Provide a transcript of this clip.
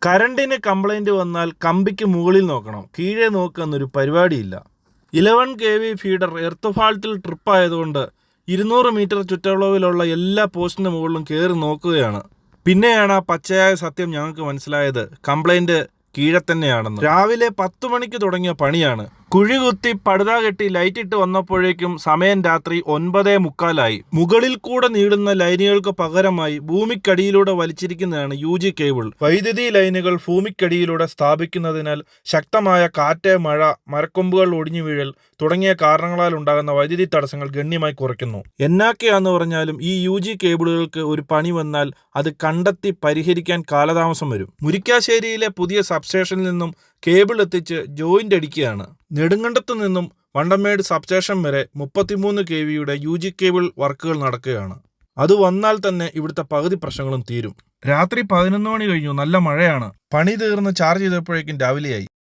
കറണ്ടിന് complaint വന്നാൽ കമ്പിക്ക് മുകളിൽ നോക്കണം, കീഴെ നോക്കുക എന്നൊരു പരിപാടിയില്ല. 11 kV ഫീഡർ എർത്ത് ഫാൾട്ടിൽ ട്രിപ്പായതുകൊണ്ട് 200 മീറ്റർ ചുറ്റളവിലുള്ള എല്ലാ പോസ്റ്റിന് മുകളിലും കയറി നോക്കുകയാണ്. പിന്നെയാണ് ആ പച്ചയായ സത്യം ഞങ്ങൾക്ക് മനസ്സിലായത്, കംപ്ലൈൻറ്റ് കീഴെ തന്നെയാണെന്ന്. രാവിലെ 10 മണിക്ക് തുടങ്ങിയ പണിയാണ്. കുഴി കുത്തി പടുത കെട്ടി ലൈറ്റ് ഇട്ട് വന്നപ്പോഴേക്കും സമയം രാത്രി 9:45. മുകളിൽ കൂടെ നീളുന്ന ലൈനുകൾക്ക് പകരമായി ഭൂമിക്കടിയിലൂടെ വലിച്ചിരിക്കുന്നതാണ് UG കേബിൾ. വൈദ്യുതി ലൈനുകൾ ഭൂമിക്കടിയിലൂടെ സ്ഥാപിക്കുന്നതിനാൽ ശക്തമായ കാറ്റ്, മഴ, മരക്കൊമ്പുകൾ ഒടിഞ്ഞു വീഴൽ തുടങ്ങിയ കാരണങ്ങളാൽ ഉണ്ടാകുന്ന വൈദ്യുതി തടസ്സങ്ങൾ ഗണ്യമായി കുറയ്ക്കുന്നു. എന്നൊക്കെയാന്ന് പറഞ്ഞാലും ഈ UG കേബിളുകൾക്ക് ഒരു പണി വന്നാൽ അത് കണ്ടെത്തി പരിഹരിക്കാൻ കാലതാമസം വരും. മുരിക്കാശ്ശേരിയിലെ പുതിയ സബ്സ്റ്റേഷനിൽ നിന്നും കേബിൾ എത്തിച്ച് ജോയിന്റ് അടിക്കുകയാണ്. നെടുങ്കണ്ടത്തു നിന്നും വണ്ടമേട് സബ്സ്റ്റേഷൻ വരെ 33 kV UG കേബിൾ വർക്കുകൾ നടക്കുകയാണ്. അത് വന്നാൽ തന്നെ ഇവിടുത്തെ പകുതി പ്രശ്നങ്ങളും തീരും. രാത്രി 11 മണി കഴിഞ്ഞു, നല്ല മഴയാണ്. പണി തീർന്ന് ചാർജ് ചെയ്തപ്പോഴേക്കും രാവിലെയായി.